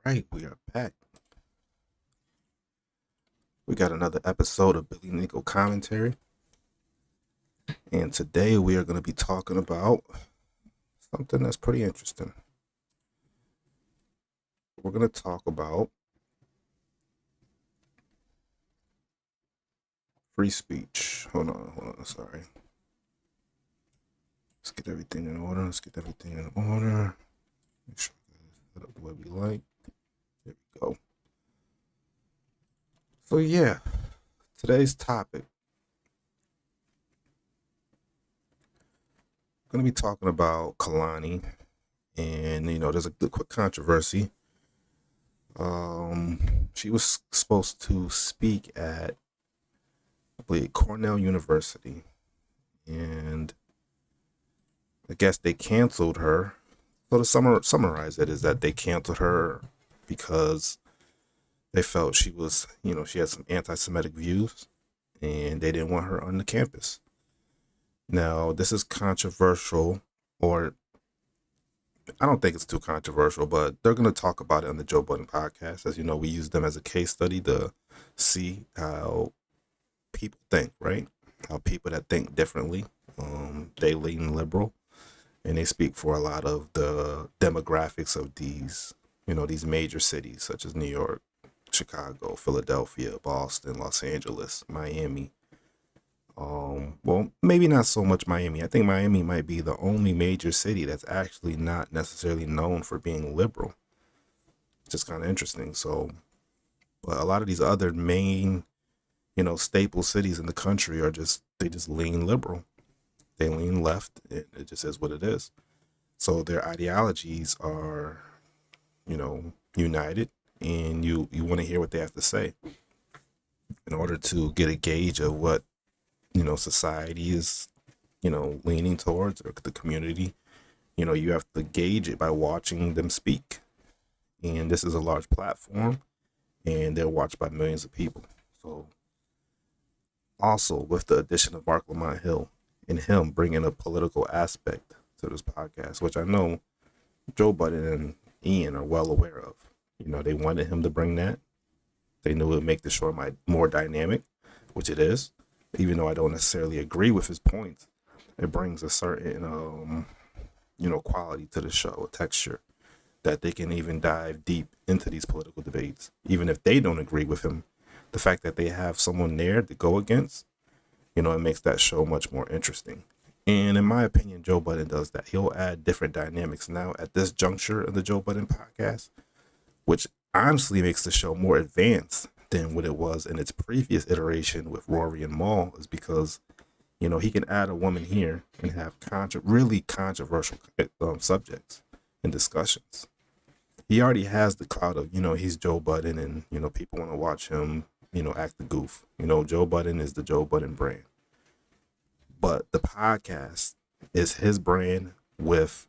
right, we are back. We got another episode of BILLINICO commentary, and today we are going to be talking about something that's pretty interesting. We're going to talk about free speech. Hold on, sorry. Let's get everything in order. Make sure we set up the way we like. There we go. So yeah, today's topic. I'm going to be talking about Kehlani, and there's a quick controversy. She was supposed to speak at, I believe, Cornell University, and I guess they canceled her. So to summarize it is that they canceled her because they felt she was, she had some anti-Semitic views, and they didn't want her on the campus. Now, this is controversial, or I don't think it's too controversial, but they're going to talk about it on the Joe Budden podcast. As you know, we use them as a case study to see how people think, right? How people that think differently, they lean liberal, and they speak for a lot of the demographics of these major cities such as New York, Chicago, Philadelphia, Boston, Los Angeles, Miami. Well, maybe not so much Miami. I think Miami might be the only major city that's actually not necessarily known for being liberal. It's just kind of interesting. So, but a lot of these other main, staple cities in the country they just lean liberal. They lean left. It just is what it is. So their ideologies are, united, and you want to hear what they have to say in order to get a gauge of what society is, leaning towards, or the community. You have to gauge it by watching them speak. And this is a large platform, and they're watched by millions of people. So, also with the addition of Marc Lamont Hill and him bringing a political aspect to this podcast, which I know Joe Budden and Ian are well aware of. They wanted him to bring that. They knew it would make the show more dynamic, which it is. Even though I don't necessarily agree with his points, it brings a certain, quality to the show, a texture that they can even dive deep into these political debates. Even if they don't agree with him, the fact that they have someone there to go against, it makes that show much more interesting. And in my opinion, Joe Budden does that. He'll add different dynamics now at this juncture of the Joe Budden podcast, which honestly makes the show more advanced than what it was in its previous iteration with Rory and Maul, is because, he can add a woman here and have really controversial subjects and discussions. He already has the clout of, he's Joe Budden, and, people want to watch him, act the goof. Joe Budden is the Joe Budden brand. But the podcast is his brand with,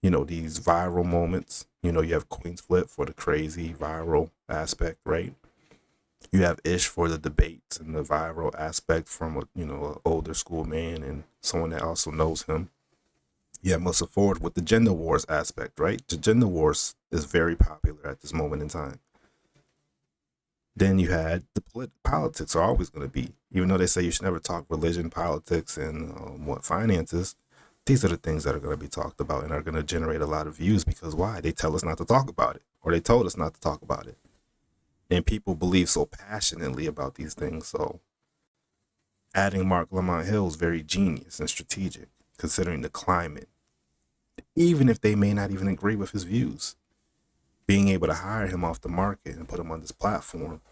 these viral moments. You have Queen's Flip for the crazy viral aspect, right? You have Ish for the debates and the viral aspect from an older school man and someone that also knows him. You have Melissa Ford with the gender wars aspect, right? The gender wars is very popular at this moment in time. Then you had the politics are always going to be, even though they say you should never talk religion, politics, and finances. These are the things that are going to be talked about and are going to generate a lot of views, because why? They tell us not to talk about it, or they told us not to talk about it. And people believe so passionately about these things. So adding Marc Lamont Hill is very genius and strategic, considering the climate. Even if they may not even agree with his views, being able to hire him off the market and put him on this platform,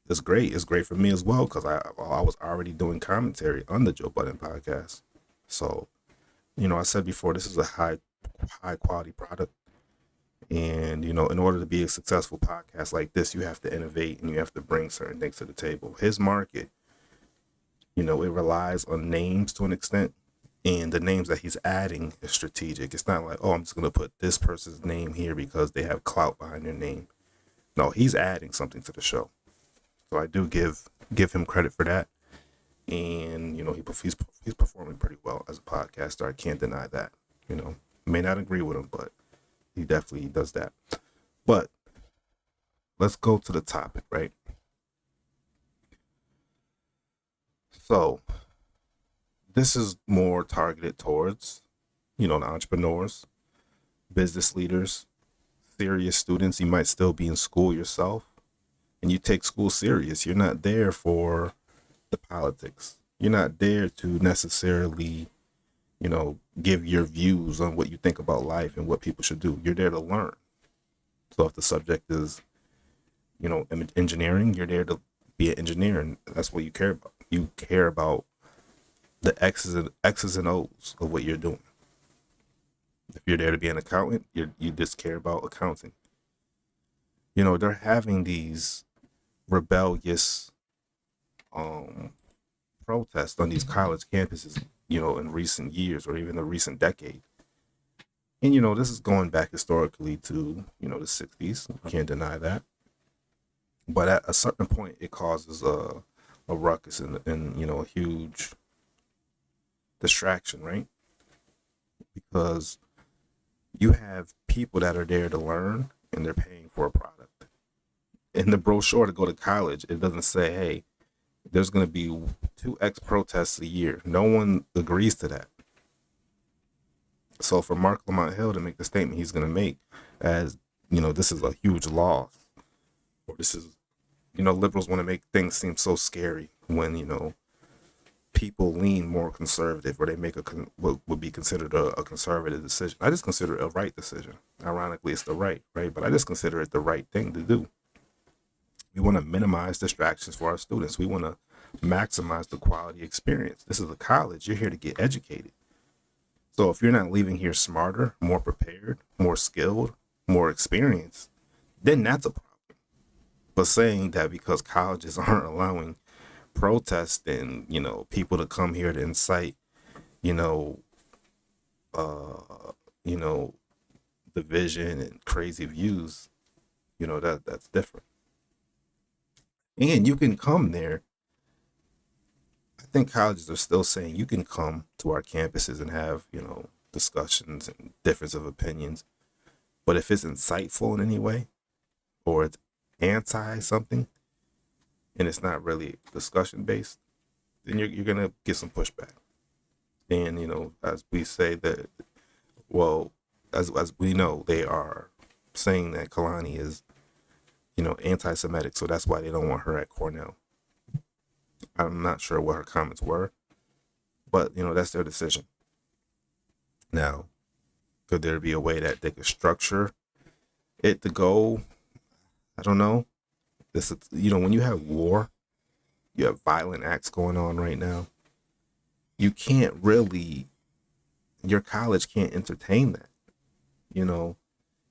it's great. It's great for me as well, because I was already doing commentary on the Joe Budden podcast. So, I said before, this is a high quality product. And, in order to be a successful podcast like this, you have to innovate and you have to bring certain things to the table. His market, it relies on names to an extent. And the names that he's adding is strategic. It's not like, oh, I'm just going to put this person's name here because they have clout behind their name. No, he's adding something to the show. So I do give him credit for that. And, he's performing pretty well as a podcaster. I can't deny that. May not agree with him, but he definitely does that. But let's go to the topic, right? So this is more targeted towards, the entrepreneurs, business leaders, serious students. You might still be in school yourself, and you take school serious. You're not there for the politics. You're not there to necessarily, give your views on what you think about life and what people should do. You're there to learn. So if the subject is, engineering, you're there to be an engineer, and that's what you care about. You care about the X's and O's of what you're doing. If you're there to be an accountant, you just care about accounting. They're having these rebellious protests on these college campuses, in recent years or even the recent decade. And, this is going back historically to, the 60s. You can't deny that. But at a certain point, it causes a ruckus and a huge distraction, right? Because you have people that are there to learn and they're paying for a product. In the brochure to go to college, it doesn't say, hey, there's going to be 2x protests a year. No one agrees to that. So for Marc Lamont Hill to make the statement he's going to make as, this is a huge loss, or this is, liberals want to make things seem so scary when, people lean more conservative, or they make what would be considered a conservative decision. I just consider it a right decision. Ironically, it's the right, but I just consider it the right thing to do. We want to minimize distractions for our students. We want to maximize the quality experience. This is a college. You're here to get educated. So if you're not leaving here smarter, more prepared, more skilled, more experienced, then that's a problem. But saying that because colleges aren't allowing protests and, people to come here to incite, division and crazy views, that's different. And you can come there. I think colleges are still saying you can come to our campuses and have, discussions and difference of opinions. But if it's insightful in any way, or it's anti something, and it's not really discussion based, then you're going to get some pushback. And, as we say that, well, as we know, they are saying that Kehlani is, anti-Semitic. So that's why they don't want her at Cornell. I'm not sure what her comments were, but, that's their decision. Now, could there be a way that they could structure it to go? I don't know. This, when you have war, you have violent acts going on right now. You can't really, your college can't entertain that.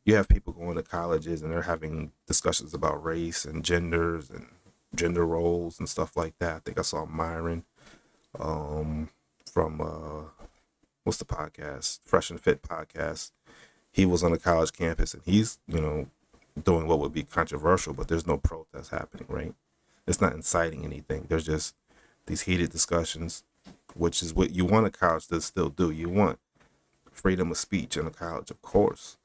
You have people going to colleges and they're having discussions about race and genders and gender roles and stuff like that. I think I saw Myron from what's the podcast? Fresh and Fit podcast. He was on a college campus and he's, doing what would be controversial, but there's no protest happening, right? It's not inciting anything. There's just these heated discussions, which is what you want a college to still do. You want freedom of speech in a college, of course,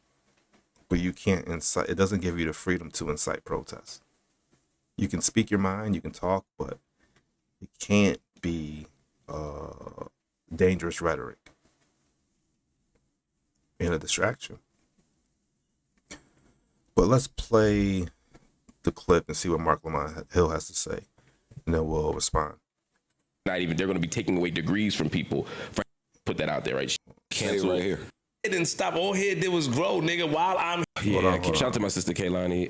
but you can't incite. It doesn't give you the freedom to incite protests. You can speak your mind, you can talk, but it can't be dangerous rhetoric and a distraction. But let's play the clip and see what Marc Lamont Hill has to say, and then we'll respond. Not even, they're going to be taking away degrees from people. Put that out there, right? Cancel right here. It didn't stop. All he did was grow, nigga, while I'm... Yeah, keep shout out to my sister, Kehlani.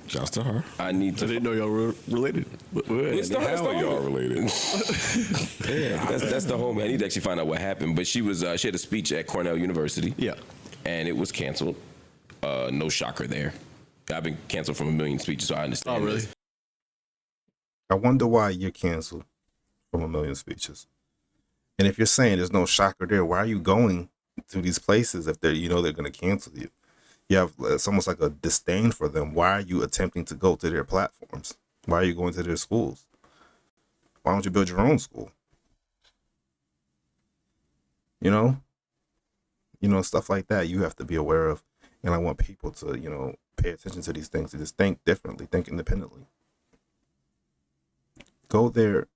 Shout out to her. I didn't know y'all were related. How y'all related? Yeah, that's the homie. I need to actually find out what happened. But she had a speech at Cornell University. Yeah. And it was canceled. No shocker there. I've been canceled from a million speeches, so I understand. Oh, really? This. I wonder why you're canceled from a million speeches. And if you're saying there's no shocker there, why are you going to these places if they're they're going to cancel you? You have, it's almost like a disdain for them. Why are you attempting to go to their platforms? Why are you going to their schools? Why don't you build your own school? Stuff like that you have to be aware of. And I want people to, pay attention to these things, to just think differently, think independently. Go there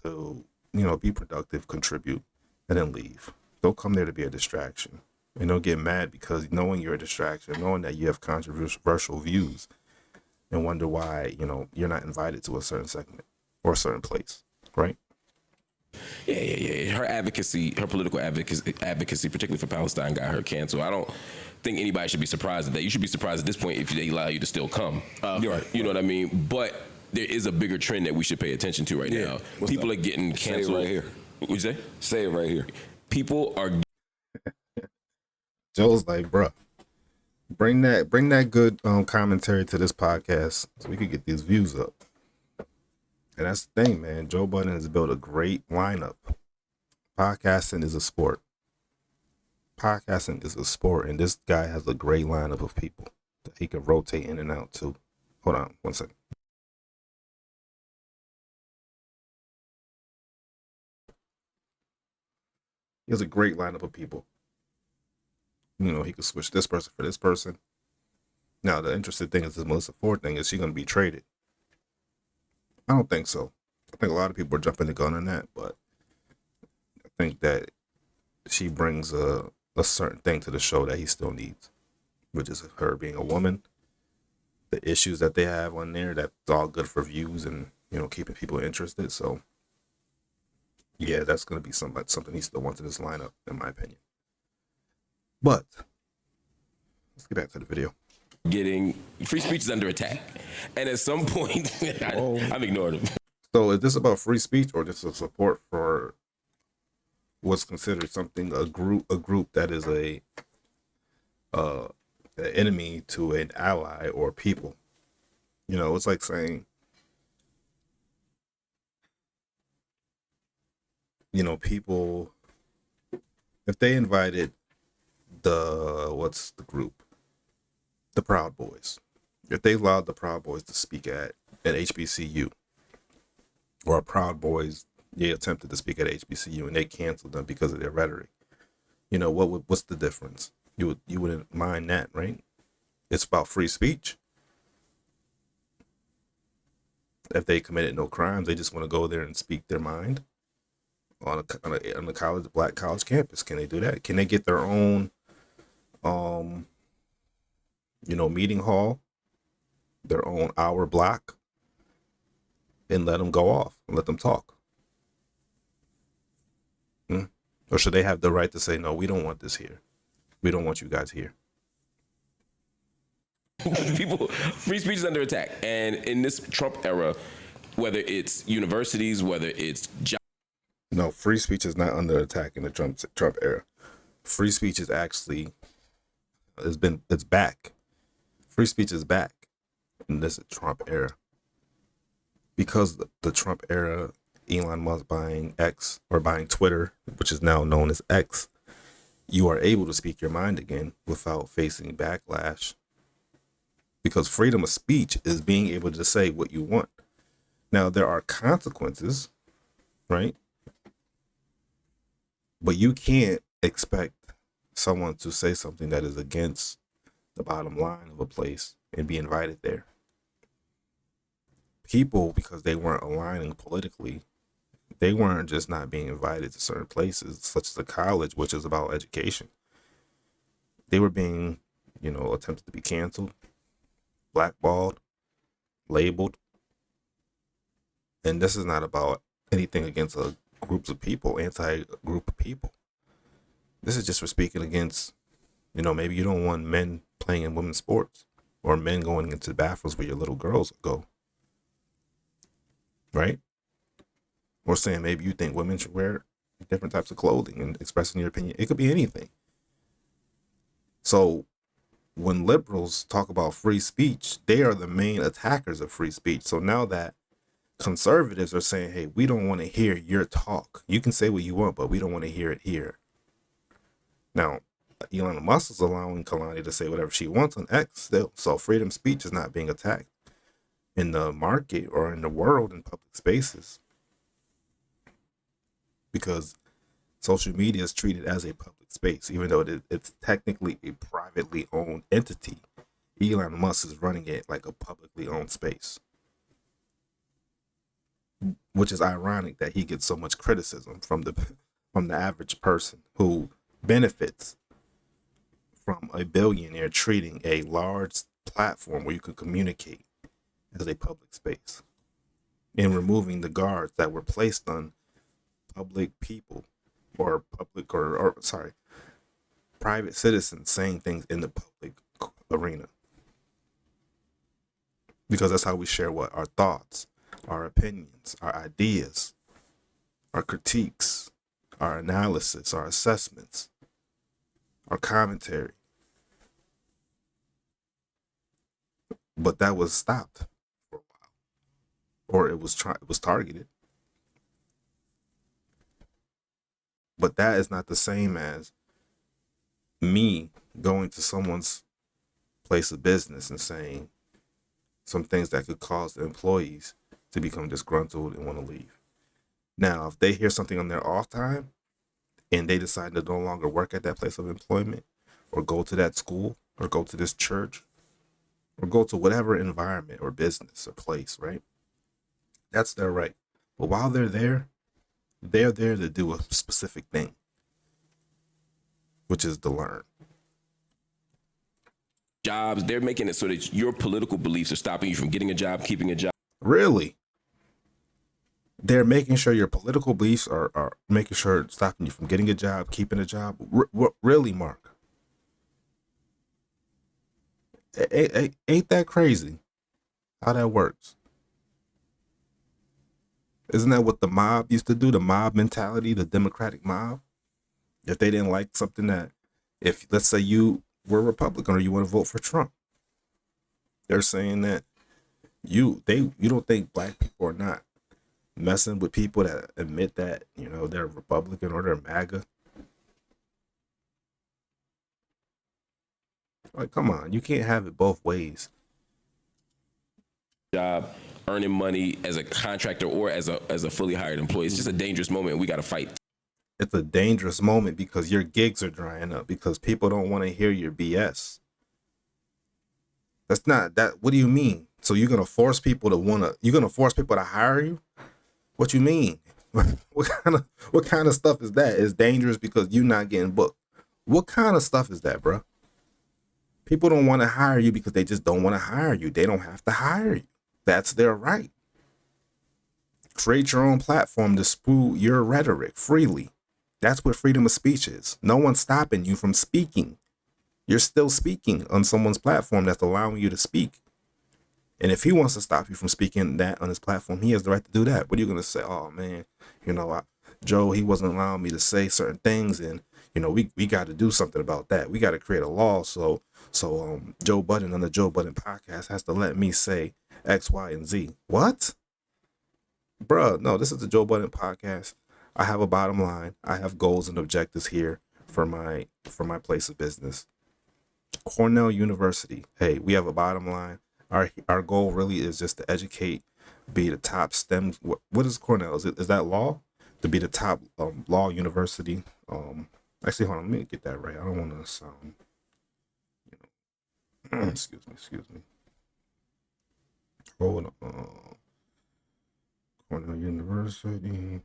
to, be productive, contribute, and then leave. Don't come there to be a distraction. And don't get mad because knowing you're a distraction, knowing that you have controversial views, and wonder why, you're not invited to a certain segment or a certain place, right? Yeah. Her advocacy, her political advocacy, particularly for Palestine, got her canceled. I don't think anybody should be surprised at that. You should be surprised at this point if they allow you to still come. Right. You know what I mean? But there is a bigger trend that we should pay attention to right now. People are getting canceled. Say it right here. What you say? Say it right here. People are. Joe's like, bruh, bring that good commentary to this podcast so we could get these views up. And that's the thing, man. Joe Budden has built a great lineup. Podcasting is a sport. And this guy has a great lineup of people that he can rotate in and out to. Hold on 1 second. He has a great lineup of people. He could switch this person for this person. Now, the interesting thing is the Melissa Ford thing. Is she going to be traded? I don't think so. I think a lot of people are jumping the gun on that, but I think that she brings a certain thing to the show that he still needs, which is her being a woman, the issues that they have on there, that's all good for views and, keeping people interested. So, yeah, that's going to be something he still wants in his lineup, in my opinion. But let's get back to the video. Getting free speech is under attack, and at some point, I'm ignoring him. So, is this about free speech or just a support for what's considered a group that is an enemy to an ally or people? It's like saying, people, if they invited what's the group? The Proud Boys. If they allowed the Proud Boys to speak at HBCU, or a Proud Boys, they attempted to speak at HBCU and they canceled them because of their rhetoric, what's the difference? You wouldn't mind that, right? It's about free speech. If they committed no crimes, they just want to go there and speak their mind on a black college campus. Can they do that? Can they get their own meeting hall, their own hour block, and let them go off and let them talk? Or should they have the right to say, no, we don't want this here. We don't want you guys here. Free speech is under attack. And in this Trump era, whether it's universities, whether it's jobs. No, free speech is not under attack in the Trump era. Free speech is actually, it's back. Free speech is back in this Trump era. Because the Trump era, Elon Musk buying X, or buying Twitter, which is now known as X, you are able to speak your mind again without facing backlash. Because freedom of speech is being able to say what you want. Now, there are consequences, right? But you can't expect someone to say something that is against the bottom line of a place and be invited there. People, because they weren't aligning politically, they weren't just not being invited to certain places, such as a college, which is about education. They were being, attempted to be canceled, blackballed, labeled. And this is not about anything against a groups of people, anti-group of people. This is just for speaking against, maybe you don't want men playing in women's sports or men going into bathrooms where your little girls go. Right? Or saying maybe you think women should wear different types of clothing and expressing your opinion. It could be anything. So when liberals talk about free speech, they are the main attackers of free speech. So now that conservatives are saying, hey, we don't want to hear your talk. You can say what you want, but we don't want to hear it here. Now, Elon Musk is allowing Kehlani to say whatever she wants on X still. So freedom of speech is not being attacked in the market or in the world in public spaces. Because social media is treated as a public space, even though it's technically a privately owned entity. Elon Musk is running it like a publicly owned space, which is ironic that he gets so much criticism from the average person who benefits from a billionaire treating a large platform where you could communicate as a public space, and removing the guards that were placed on public people or private citizens saying things in the public arena, because that's how we share what our thoughts, our opinions, our ideas, our critiques, our analysis, our assessments, our commentary. But that was stopped for a while, or it was targeted. But that is not the same as me going to someone's place of business and saying some things that could cause the employees to become disgruntled and want to leave. Now, if they hear something on their off time and they decide to no longer work at that place of employment, or go to that school, or go to this church, or go to whatever environment or business or place, right? That's their right. But while they're there to do a specific thing, which is to learn. Jobs, they're making it so that your political beliefs are stopping you from getting a job, keeping a job. Really? They're making sure your political beliefs are making sure it's stopping you from getting a job, keeping a job. Really, Mark? Ain't that crazy how that works? Isn't that what the mob used to do? The mob mentality, the Democratic mob? If they didn't like something if let's say you were Republican or you want to vote for Trump, they're saying that you don't think black people are not messing with people that admit that, they're Republican or they're MAGA. Like, come on, you can't have it both ways. Job, earning money as a contractor or as a fully hired employee. It's just a dangerous moment. We got to fight. It's a dangerous moment because your gigs are drying up, because people don't want to hear your BS. That's not that. What do you mean? So you're going to force people to hire you? What you mean? What kind of stuff is that? It's dangerous because you're not getting booked. What kind of stuff is that, bro? People don't want to hire you because they just don't want to hire you. They don't have to hire you. That's their right. Create your own platform to spew your rhetoric freely. That's what freedom of speech is. No one's stopping you from speaking. You're still speaking on someone's platform that's allowing you to speak. And if he wants to stop you from speaking that on his platform, he has the right to do that. What are you going to say? Oh, man, Joe, he wasn't allowing me to say certain things. And, we got to do something about that. We got to create a law. So Joe Budden on the Joe Budden podcast has to let me say X, Y, and Z. What? Bruh, no, this is the Joe Budden podcast. I have a bottom line. I have goals and objectives here for my place of business. Cornell University. Hey, we have a bottom line. Our goal really is just to educate, be the top STEM. What is Cornell? Is that law? To be the top law university. Actually, hold on. Let me get that right. I don't want to sound. Excuse me. Hold on. Cornell University.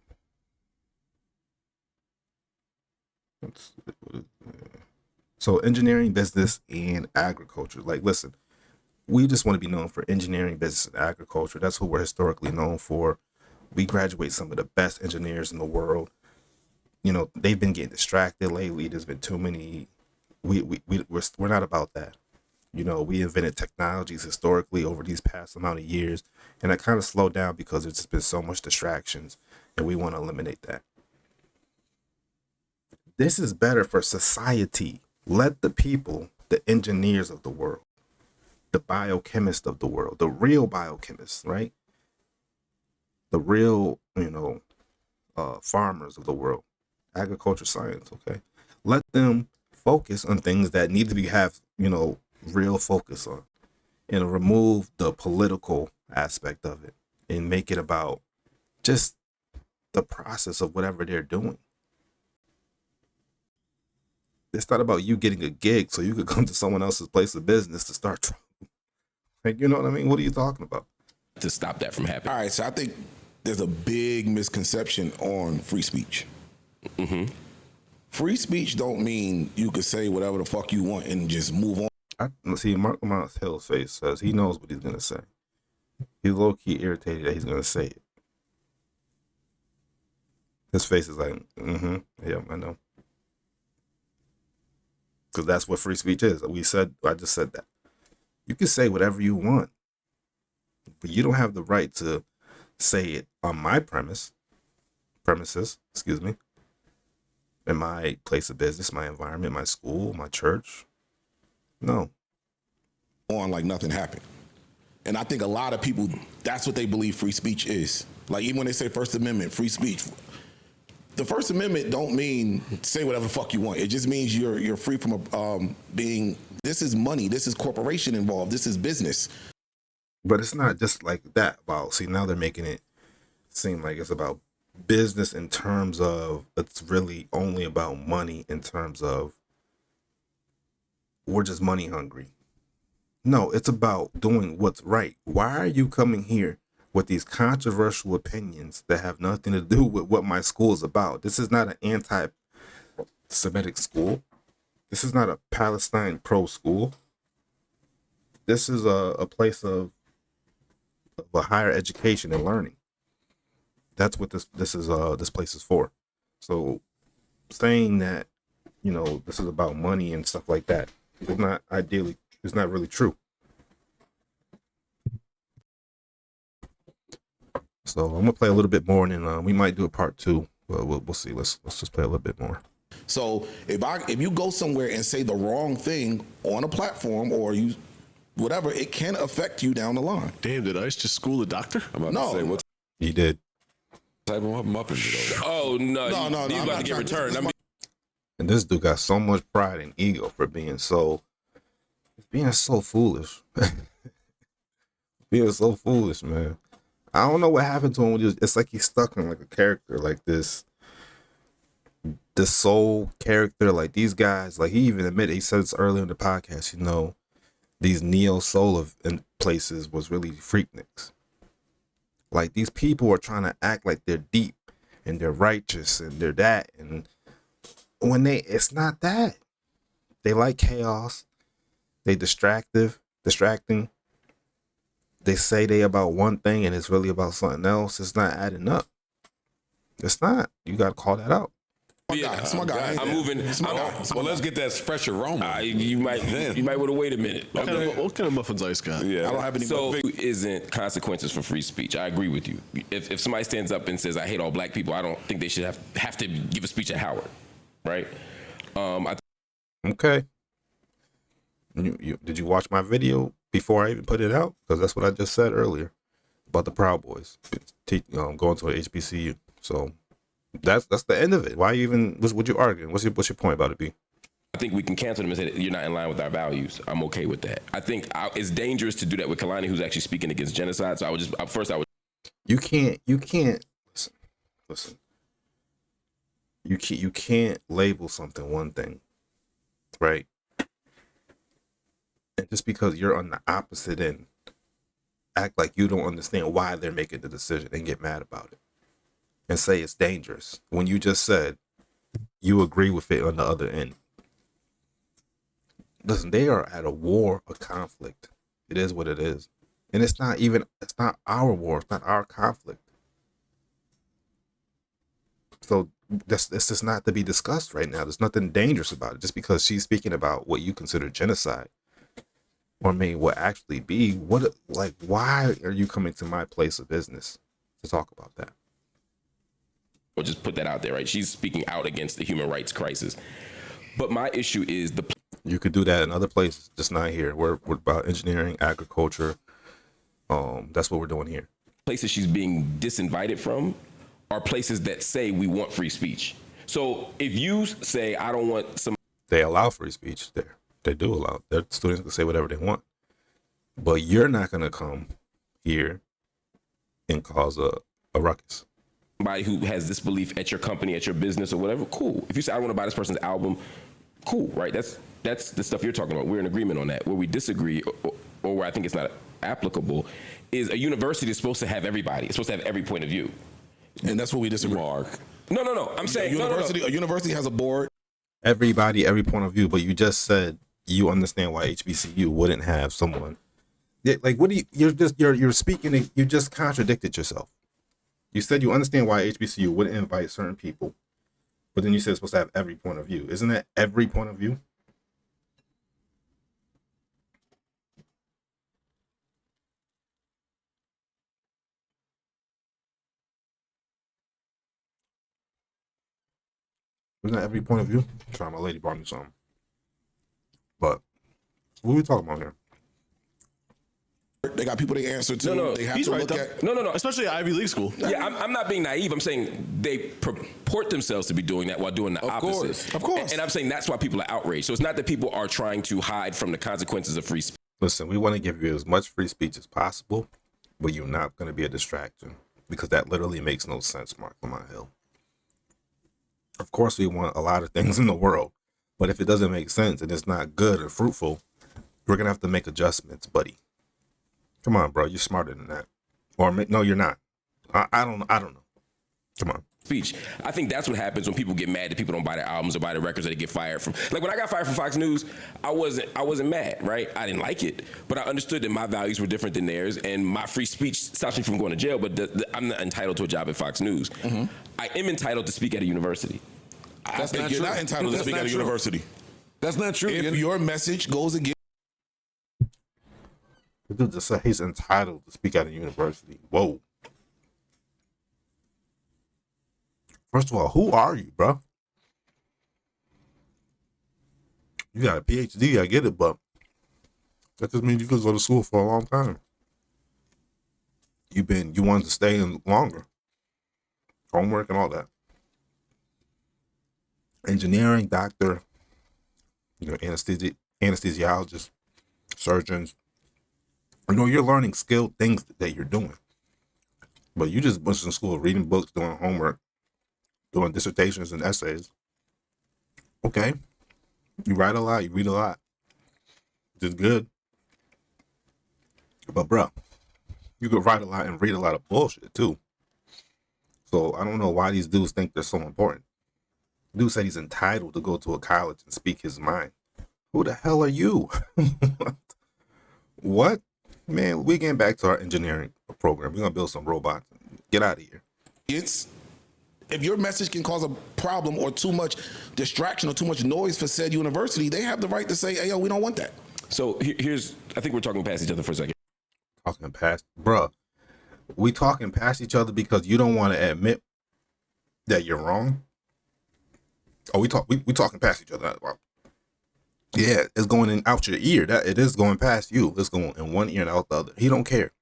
So engineering, business, and agriculture. Like, listen, we just want to be known for engineering, business, and agriculture. That's what we're historically known for. We graduate some of the best engineers in the world. They've been getting distracted lately. There's been too many. We're not about that. We invented technologies historically over these past amount of years, and that kind of slowed down because there's just been so much distractions, and we want to eliminate that. This is better for society. Let the people, the engineers of the world, the biochemists of the world, the real biochemists, right? The real, farmers of the world, agriculture science, okay? Let them focus on things that need to have, real focus on, and remove the political aspect of it and make it about just the process of whatever they're doing. It's not about you getting a gig so you could come to someone else's place of business to start trouble. Like, you know what I mean? What are you talking about? To stop that from happening. All right, so I think there's a big misconception on free speech. Mm-hmm. Free speech don't mean you could say whatever the fuck you want and just move on. I see Marc Lamont Hill's face says he knows what he's gonna say. He's low-key irritated that he's gonna say it. His face is like, yeah, I know. Because that's what free speech is. I just said that. You can say whatever you want, but you don't have the right to say it on my premises, in my place of business, my environment, my school, my church. No. On like nothing happened. And I think a lot of people, that's what they believe free speech is. Like even when they say First Amendment, free speech, the First Amendment don't mean say whatever the fuck you want. It just means you're free from being, this is money, this is corporation involved, this is business. But it's not just like that. Wow, see, now they're making it seem like it's about business in terms of, it's really only about money in terms of we're just money hungry. No, it's about doing what's right. Why are you coming here with these controversial opinions that have nothing to do with what my school is about? This is not an anti-Semitic school. This is not a Palestine pro school. This is a place of a higher education and learning. That's what this place is for. So saying that, you know, this is about money and stuff like that, it's not really true. So I'm gonna play a little bit more, and then we might do a part 2. But we'll see. Let's just play a little bit more. So if you go somewhere and say the wrong thing on a platform or you whatever, it can affect you down the line. Damn, did ICE just school a doctor? I'm about to say, what He did. type of muffins did those? Oh no, No, these I'm about not to get trying- returned. And this dude got so much pride and ego for being so foolish. Being so foolish, man. I don't know what happened to him when it's like he's stuck in like a character like this soul character. Like these guys, like he even admitted, he said this earlier in the podcast, you know, these neo soul of places was really freakniks. Like these people are trying to act like they're deep and they're righteous and they're that, and when it's not that. They like chaos. They distracting. They say they about one thing and it's really about something else. It's not adding up. It's not. You got to call that out. That's my guy. I'm moving. Well, let's get that fresh aroma. You might want to wait a minute. What kind of muffins ICE got? Yeah. I don't have any. So isn't consequences for free speech. I agree with you. If somebody stands up and says I hate all black people, I don't think they should have to give a speech at Howard, right? Okay. Did you watch my video before I even put it out? Because that's what I just said earlier about the Proud Boys going to an HBCU. So that's the end of it. Why even? What you arguing? What's your point about it, B? I think we can cancel them and say that you're not in line with our values. I'm okay with that. I think it's dangerous to do that with Kehlani, who's actually speaking against genocide. So I would. You can't listen. You can't label something one thing, right? And just because you're on the opposite end, act like you don't understand why they're making the decision and get mad about it and say it's dangerous when you just said you agree with it on the other end. Listen, they are at a war, a conflict. It is what it is. And it's not our war. It's not our conflict. So this is not to be discussed right now. There's nothing dangerous about it. Just because she's speaking about what you consider genocide, or may what actually be, why are you coming to my place of business to talk about that? Or just put that out there, right? She's speaking out against the human rights crisis. But my issue is you could do that in other places, just not here. We're about engineering, agriculture. That's what we're doing here. Places she's being disinvited from are places that say we want free speech. So if you say I don't want some, they allow free speech there. They do allow. Their students can say whatever they want, but you're not gonna come here and cause a ruckus. Somebody who has this belief at your company, at your business or whatever, cool. If you say I want to buy this person's album, Cool, right? That's the stuff you're talking about. We're in agreement on that. Where we disagree, or where I think it's not applicable, is a university is supposed to have everybody. It's supposed to have every point of view. And that's what we disagree. Mark. No. I'm saying A university has a board. Everybody, every point of view, but you just said you understand why HBCU wouldn't have someone. Like, what do you're speaking, you just contradicted yourself. You said you understand why HBCU wouldn't invite certain people, but then you said it's supposed to have every point of view. Isn't that every point of view? Isn't that every point of view? Sorry, my lady brought me something. But what are we talking about here? They got people they answer to. No, they have he's to right look though. at. No. Especially at Ivy League school. Yeah, I'm not being naive. I'm saying they purport themselves to be doing that while doing the opposite. Of course. And I'm saying that's why people are outraged. So it's not that people are trying to hide from the consequences of free speech. Listen, we want to give you as much free speech as possible, but you're not going to be a distraction, because that literally makes no sense, Marc Lamont Hill. Of course, we want a lot of things in the world, but if it doesn't make sense and it's not good or fruitful, we're going to have to make adjustments, buddy. Come on, bro. You're smarter than that. Or no, you're not. I don't know. Come on. Speech. I think that's what happens when people get mad that people don't buy their albums or buy the records that they get fired from. Like when I got fired from Fox News, I wasn't mad, right? I didn't like it, but I understood that my values were different than theirs, and my free speech stops me from going to jail. But I'm not entitled to a job at Fox News. Mm-hmm. I am entitled to speak at a university. That's not You're true. not entitled to That's speak not at a true. university. That's not true. If your message goes against. The dude just said he's entitled to speak at a university. Whoa. First of all, who are you, bro? You got a PhD, I get it, but that just means you could go to school for a long time. You wanted to stay in longer. Homework and all that. Engineering, doctor, anesthesiologist, surgeons. You're learning skilled things that you're doing. But you just was in school reading books, doing homework, doing dissertations and essays. Okay. You write a lot, you read a lot. Which is good. But bro, you could write a lot and read a lot of bullshit too. So I don't know why these dudes think they're so important. Dude said he's entitled to go to a college and speak his mind. Who the hell are you? What? Man, we're getting back to our engineering program. We're going to build some robots. Get out of here. If your message can cause a problem or too much distraction or too much noise for said university, they have the right to say, hey, yo, we don't want that. So I think we're talking past each other for a second. Talking past, bruh. We talking past each other because you don't want to admit that you're wrong. Oh, we talking past each other. Yeah, it's going in out your ear. That it is going past you. It's going in one ear and out the other. He don't care.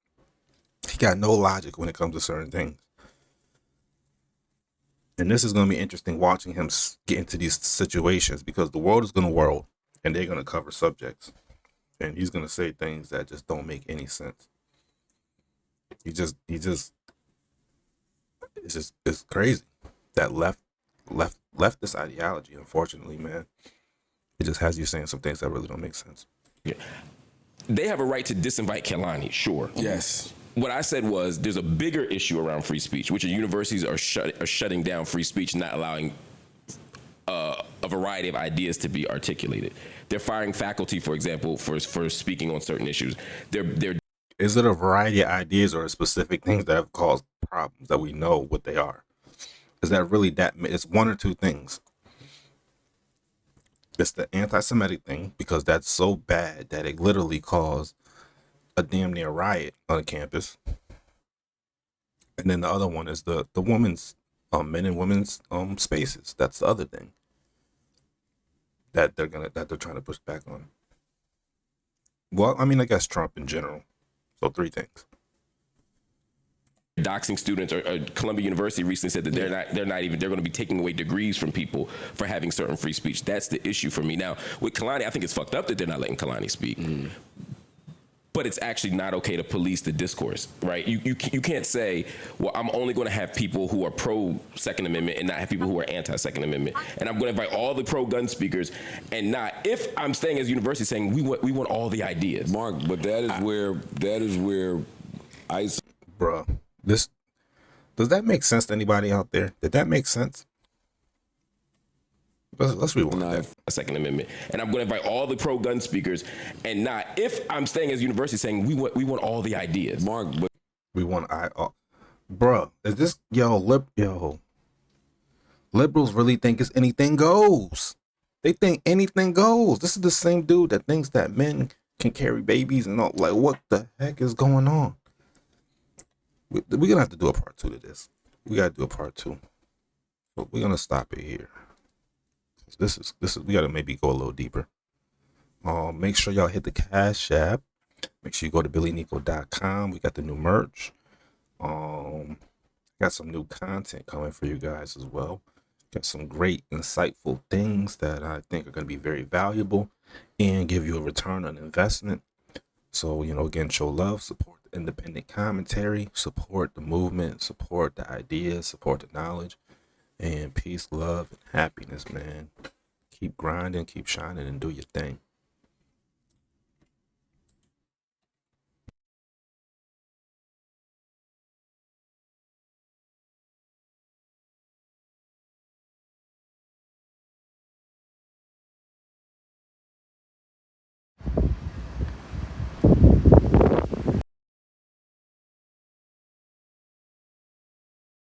He got no logic when it comes to certain things. And this is going to be interesting watching him get into these situations, because the world is going to whirl and they're going to cover subjects. And he's going to say things that just don't make any sense. It's crazy. That leftist ideology, unfortunately, man. It just has you saying some things that really don't make sense. Yeah. They have a right to disinvite Kehlani, sure. Yes. What I said was there's a bigger issue around free speech, which are universities are shutting down free speech, not allowing a variety of ideas to be articulated. They're firing faculty, for example, for speaking on certain issues. They're Is it a variety of ideas or specific things that have caused problems that we know what they are? Is that really that? It's one or two things. It's the anti-Semitic thing, because that's so bad that it literally caused a damn near riot on a campus. And then the other one is the women's men and women's spaces. That's the other thing that they're trying to push back on. Well, I mean, I guess Trump in general. So three things. doxing students, or Columbia University recently said that they're going to be taking away degrees from people for having certain free speech. That's the issue for me. Now, with Kehlani, I think it's fucked up that they're not letting Kehlani speak. but it's actually not okay to police the discourse, right? You can't say, well, I'm only going to have people who are pro Second Amendment and not have people who are anti Second Amendment, and I'm going to invite all the pro gun speakers, and not, if I'm staying as a university saying we want all the ideas. Mark, but that is where I, Bruh, does that make sense to anybody out there? Did that make sense? Let's rewind that. A Second Amendment, and I'm going to invite all the pro gun speakers, and not, if I'm staying as a university saying we want all the ideas. Mark, but We want bruh, is this liberals really think it's anything goes. They think anything goes. This is the same dude that thinks that men can carry babies and all. Like, what the heck is going on? We're gonna have to do a part 2 to this. We gotta do a part 2. But we're gonna stop it here. This is we gotta maybe go a little deeper. Make sure y'all hit the Cash App. Make sure you go to BILLINICO.com. We got the new merch. Got some new content coming for you guys as well. Got some great, insightful things that I think are going to be very valuable and give you a return on investment. So, again, show love, support the independent commentary, support the movement, support the ideas, support the knowledge, and peace, love, and happiness, man. Keep grinding, keep shining, and do your thing.